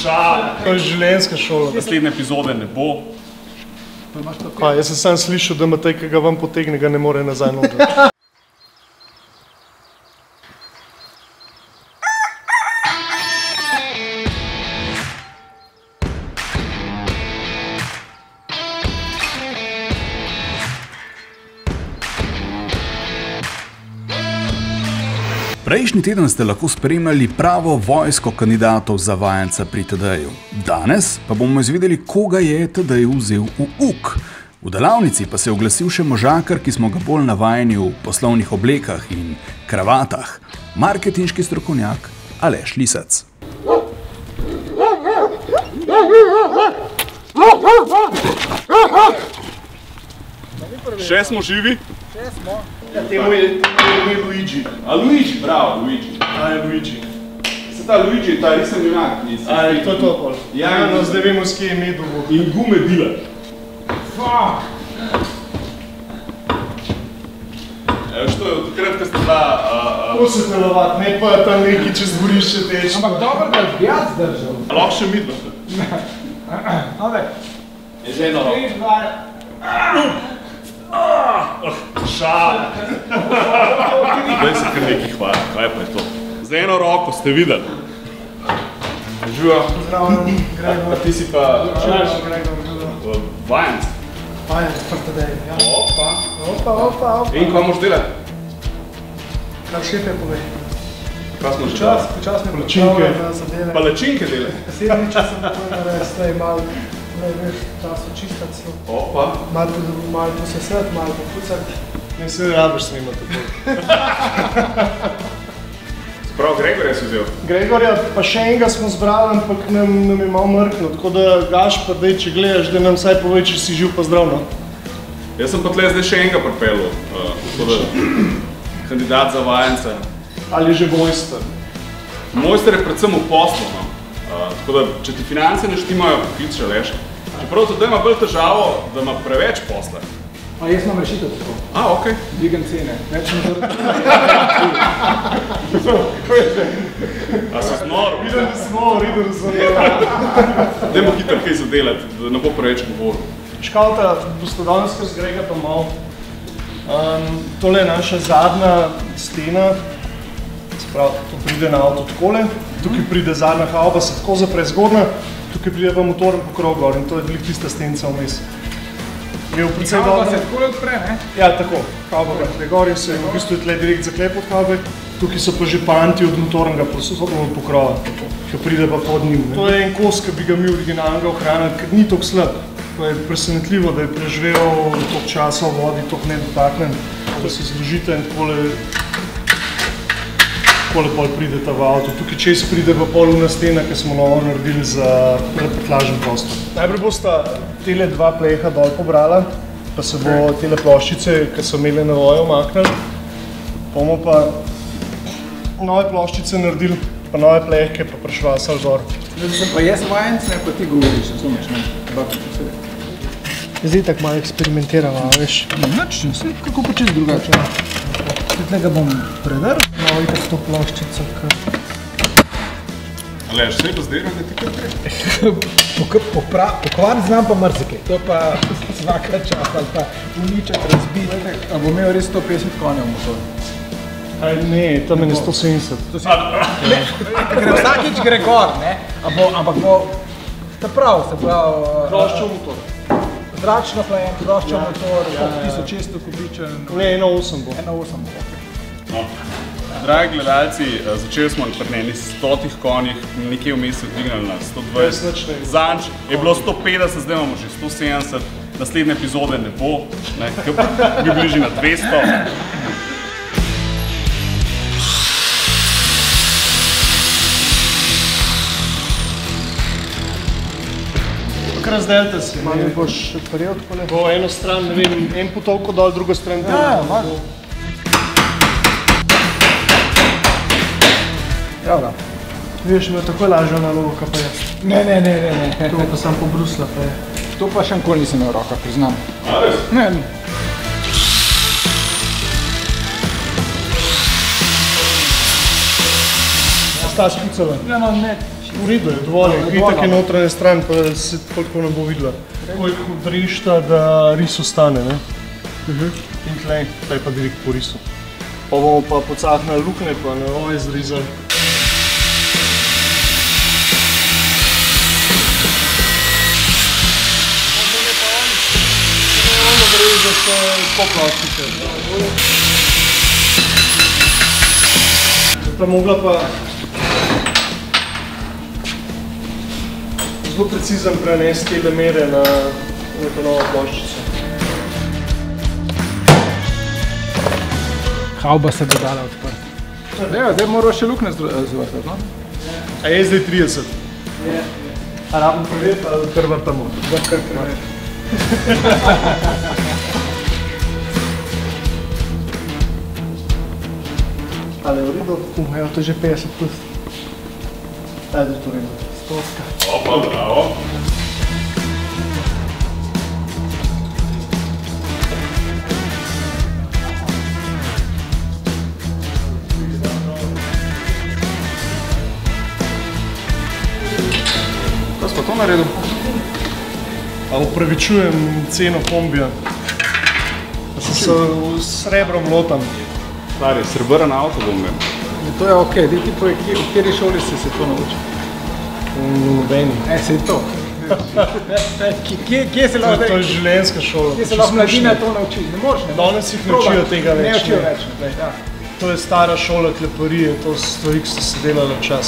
Šala. To je življenjska šola. Naslednje epizode ne bo. Pa, jaz sem sam slišal, da Matej, ki ga vam potegne, ga ne more nazaj notri. Prejšnji teden ste lahko spremljali pravo vojsko kandidatov za vajenca pri Tadeju. Danes pa bomo izvedeli, koga je Tadej vzel v uk. V delavnici pa se je oglasil še možakar, ki smo ga bolj navajeni v poslovnih oblekah in kravatah. Marketinški strokovnjak Aleš Lisec. Še smo živi? Še smo. Ja, temu je Luigi. A Luigi, bravo, Luigi. A je Luigi. Se ta Luigi, ta risen junak. A je to pol. Ja, no zdaj vemo, s kje je med dobo. In gume dila. Fuck! Evo što je od takrat, ko ste bila... To se telovati, ne pa tam neki čez dvorišče teč. Ampak dobro, da je bjad zdržal. Lahko še midva. Ove. Je že eno roko. Šala. Zdaj se kar nekaj hvala, kaj pa je to? Za eno roko ste videli. Živa. Zdravljeno, Gregor. Ti si pa... Gregor. Vajenc. Vajenc, pa Tadej, ja. Opa. Opa. In kaj moš delati? Kar šefe povej. Kaj smo že delali? Počasne palačinke za zadeve. Palačinke delati? Sedmiče sem takoj naredil, zdaj malo, veš, času čistati se. Opa. Malo posesati, malo popucati. Ne se rabiš snimati tako. Prav Gregorja si vzel? Gregorja pa še enega smo zbrali, ampak nam je malo mrkno, tako da Gašpar, daj, če gledaš, da nam vsaj povej, če si živ pa zdrav, no? Jaz sem pa tle zdaj še enega pripeljal, tako da kandidat za vajenca. Ali že mojster? Mojster je predvsem v poslu, no. Tako da, če ti finance ne štimajo, poklic še leš. Čeprav tudi ima bolj težavo, da ima preveč posla. A jaz imam rešitev tako. Okej. Dvigam cene. Več na to A si znor? Vidim, da smo. Dajmo hitro kaj zadelati, da ne bo preveč govoril. Škalta, boste danes kar zgrega pa malo. Tole je naša zadnja stena. Sprav, to pride na avto takole. Tukaj pride zadnja havba, se tako zapre zgornja. Tukaj pride pa motorn pokrov gor in to je veliko tista stenica vmes. Havba se takole odpre, ne? Ja, tako. Havba ga odpre gor in se v bistvu je tle direkt zaklep od havbe. Tukaj so pa že panti od motornega pokrova, ki pride pa pod njim. To je en kos, ki bi ga mi originalnega ohranili, ker ni toliko slab. To je presenetljivo, da je preživel toliko časa v vodi, toliko nedotaknen, da se zložite in takole pol prideta v avto. Tukaj čez pride pa poluna stena, ki smo novo naredili za prtlažen prostor. Najprej bosta tele dva pleha dol pobrala, pa se bo tele ploščice, ki so imeli na voju, omaknili. Bomo pa nove ploščice naredili, pa nove plehke, pa prešvasali gor. Zdaj sem pa jaz vajenc, ne pa ti govoriš, razumeš, ne? Zdaj tako malo eksperimentiramo, veš? Nič, vse kako pa čez drugače. Zdaj ga bom predrl. Malo itak to ploščico, Aleš, vse je pa zdaj, da ti kaj prej? Pokvariti znam pa mrzikaj. To pa svaka čas ali pa uničati, razbiti. A bo imel res 150 konjev v motoru? Aj ne, tam je 170. Gre vsakič gre gor, ne? Ampak bo prav, se pravi... Kroščev motor. Zračno hlajen, kroščev motor, 1600 kubičen... Ne, 1.8 bo. 1.8 bo, ok. No. Dragi gledalci, začeli smo pri eni 100 konjih, nekje vmes se dvignali na 120. Zanč je bilo 150, zdaj imamo že 170, naslednje epizode ne bo, bi bili že na 200. Kar razdelite se. Malo boš prijel takole? Bo eno stran, ne vem, en potovko dol, drugo stran. Ja, malo. Evo ga. Vidiš, imel takoj lažjo nalogo, kaj pa je. Ne. To pa sam pobrusla, pa je. To pa še nikoli nisem imel v rokah, priznam. A res? Ne. ta spucala? Ja, no, ne. V redu je, dovolj je. Itak je notranja stran, pa se toliko ne bo videla. Koliko odrišta, da ris ostane, ne? In tlej pa direkt po risu. Pa bomo pa pocahnali luknje, pa na oj zrizali. Ono gre za po ploščice. Pa mogla pa zelo precizno prenesti te mere na to novo ploščico. Havba se bo dala odprta. Zdaj moraš še luknje zvrtati, no? A je zdaj 30? A rabim preveriti, ali kar vrtamo? Da, kar preveriti. Ali je v redu? Evo, to je že 50 plus. Ajde, to redu. 100. Opa, bravo. Kaj smo to naredil? A upravičujem ceno kombija. Da sem se s srebrom lotam. Stari, srebrn avto bom imel. To je okej, daj ti povej, v kateri šoli si se to naučil? V nobeni. Se je to. Kje se lahko... To je življenjska šola. Kje se lahko mladina to nauči? Ne moreš, ne? Danes jih ne učijo tega več. Ne učijo več. To je stara šola kleparije, to so stvari, ki so se delale čas.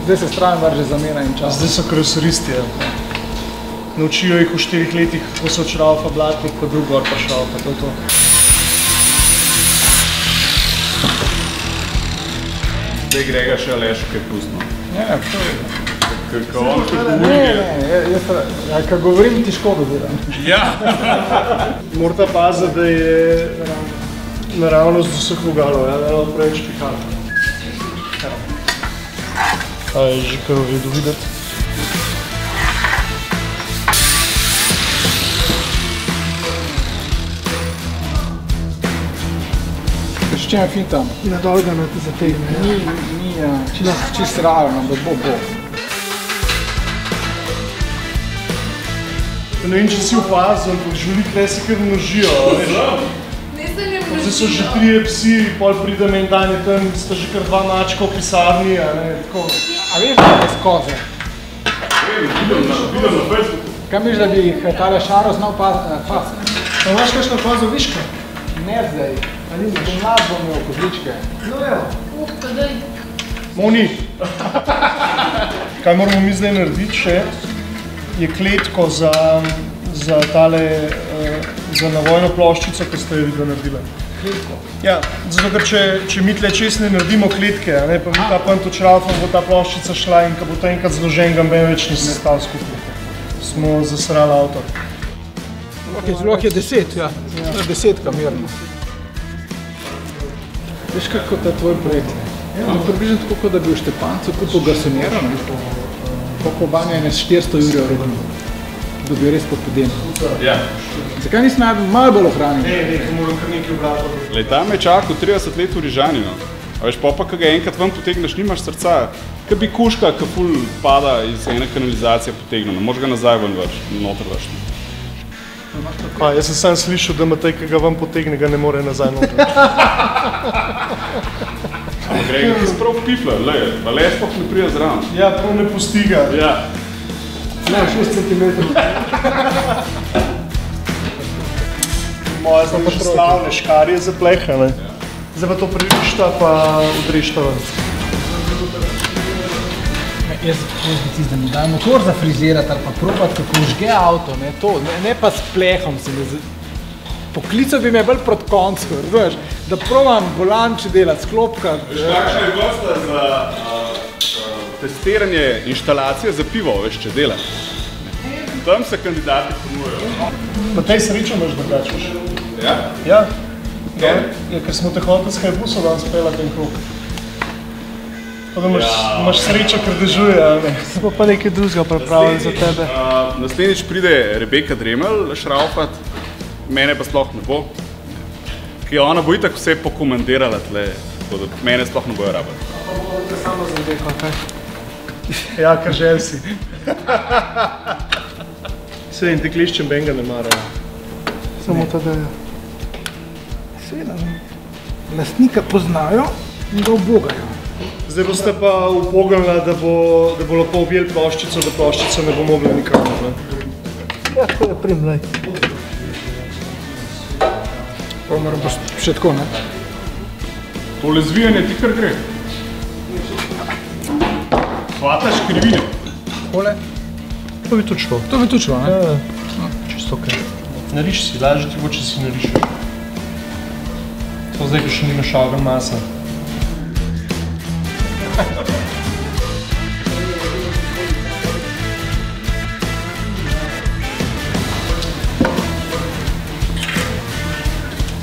Zdaj se stran vrže zamena in čas. Zdaj so krosoristi. Naučijo jih v 4 letih, kako so šraufa blatnik, pa drug gor pa šraufa, to je to. Zdaj grega še Aleš, kaj pustno. Ne, to je... Kako on kot Ne, kad govorim ti škodo delam. Ja! Morate paziti, da je naravnost do vseh vogalov, da ne bo preveč pihalo. A je že kar v redu videti. S čem je fin tam? Na dolga me te zategne. Ni čist realno, da bo. Ne vem, če si opazil, ampak živali tle se kar množijo. Zdaj so že 3 psi, pol pride me in dan je tam, sta že kar 2 mačka v pisarni, a veš, da je skoze? Vidim na Facebooku. Kaj misliš, da bi jih tale šaro znal paziti? Pa imaš kakšno fazo viška? Ne zdaj. Bom nas bom imel kozličke. No evo. Moni. Kaj moramo mi zdaj narediti še? Je kletko za tale, za navojno ploščico, ki ste jo videli naredila. Kletko? Ja, zato ker če mi tle čez ne naredimo kletke, pa mi ta pant očrafom, bo ta ploščica šla in ko bo to enkrat zložen, ga ben več ne sestav skupaj. Smo zasrali avto. Zlog je 10, ja. 10 mirno. Veš kako ta tvoj projekt? Približno tako, kot da bi v Štepancu kupil garsonjero, koliko banja je 400 jurjev redno, da bi res popodeno. Ja. Zakaj nisem malo bolj ohranil? Ne, moram kar nekaj obratov. Lej, tam je čakal 30 let v Rižani, no. A veš, pa ko ga enkrat ven potegneš, nimaš srca. Kaj bi kuška, ki ful pada iz ene kanalizacije potegnil, ne moreš ga nazaj ven več, noter več. Jaz sem sam slišal, da Matej, ki ga vam potegne, ga ne more nazaj noter. Grega, ti si prav pifla, lej, Aleš pa ne prija zraven. Ja, prav ne pusti ga. Ja. Ne, 6 cm. Moja so pa slavne škarje za pleha, ne? Zdaj pa to pririšta, pa odrišta ven. Jaz bi tisti, da mi daj motor zafrizirati ali pa probati, kako žge avto, ne pa s plehom se ne... Poklical bi me bolj proti koncu, razumeš? Da probam volanče delati, sklopka. Kakšna je gosta za testiranje inštalacije za pivo, veš, če dela? Tam se kandidati ponujejo. Matej, srečo imaš drugače, veš? Ja? Ja. Ker smo te hoteli s Hajbusom danes pelati en krog. Tako da imaš srečo, ker dežuje, a ne? Se bo pa nekaj drugega pripravili za tebe. Naslednjič pride Rebeka Dremelj šraufat, mene pa sploh ne bo. Ker ona bo itak vse pokomandirala tle. tako da mene sploh ne bojo rabili. Samo za deko, kaj? Ja, kar želj si. Vse in tekliščem benga ne marajo. Samo Tadeja. Seveda, lastnika poznajo in ga ubogajo. Zdaj boste pa upognila, da bo lahko objeli ploščico, da ploščica ne bo mogla nikamor. Ja, tako je primlej. Pa moram pa še tako, ne? Tole zvijanje ti kar gre. Hvataš krivine. Tole? To bi tudi šlo. To bi tudi šlo, ne? Ja, čisto ok. Nariš si, lažje ti bo, če si narišeš. To zdaj, ko še nimaš ogen masa.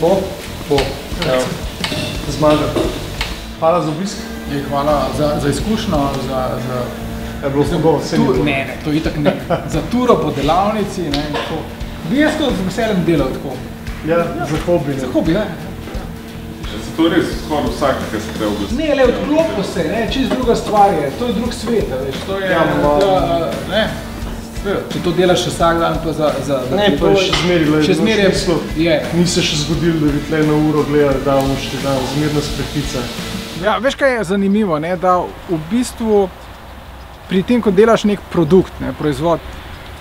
Po. Zmaga. Hvala za obisk. Hvala za izkušnjo, Je bilo zelo, vse ni bilo. Ne, to itak ne. Za turo po delavnici, ne, in tako. Bi jaz to z veseljem delal tako. Ja, za hobi, ne. Za hobi, ja. Se to res skoraj vsak, ki se te oblasti? Ne, le odklopo se, ne, čist druga stvar je, to je drug svet, veš, to je, ne, če to delaš vsak dan pa za ne, pa je še zmeri, je. Ni se še zgodilo, da bi tle na uro gledali, da bomo šli dan, zmerna spretica. Ja, veš kaj je zanimivo, ne, da v bistvu pri tem, ko delaš nek produkt, ne, proizvod,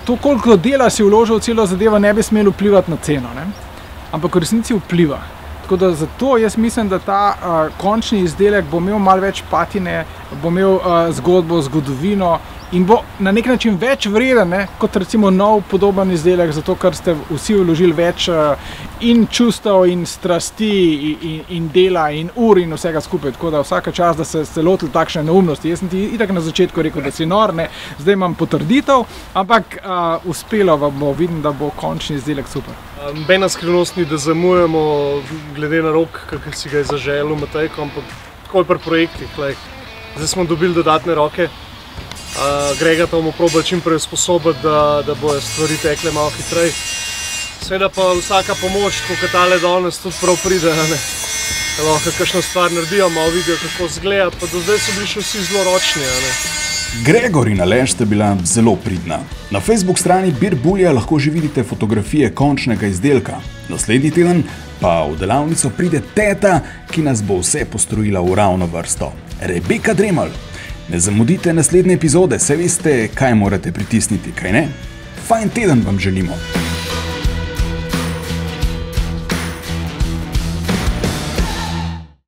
to koliko dela si vložil v celo zadevo, ne bi smelo vplivati na ceno, ne, ampak v resnici vpliva. Tako da zato jaz mislim, da ta končni izdelek bo imel malo več patine, bo imel zgodbo, zgodovino in bo na nek način več vreden, ne, kot recimo nov podoben izdelek, zato ker ste vsi vložili več in čustev in strasti in dela in ur in vsega skupaj. Tako da vsaka čas, da ste lotili takšne neumnosti. Jaz sem ti itak na začetku rekel, da si nor, ne, zdaj imam potrditev, ampak uspelo vam bo, vidim, da bo končni izdelek super. Nobena skrivnost ni, da zamujamo glede na rok, kakor si ga je zaželil Matejko, ampak takoj pri projektih. Zdaj smo dobili dodatne roke. Grega to bomo probali čim prej usposobiti, da bojo stvari tekle malo hitrej. Seveda pa vsaka pomoč, kot tale danes, tudi prav pride, ne. Lahko kakšno stvar naredijo, malo vidijo, kako izgleda, pa do zdaj so bili še vsi zelo ročni, ne. Gregor in Aleš sta bila zelo pridna. Na Facebook strani Bir Bulja lahko že vidite fotografije končnega izdelka. Naslednji teden pa v delavnico pride teta, ki nas bo vse postrojila v ravno vrsto. Rebeka Dremelj. Ne zamudite naslednje epizode, saj veste, kaj morate pritisniti, kaj ne? Fajn teden vam želimo!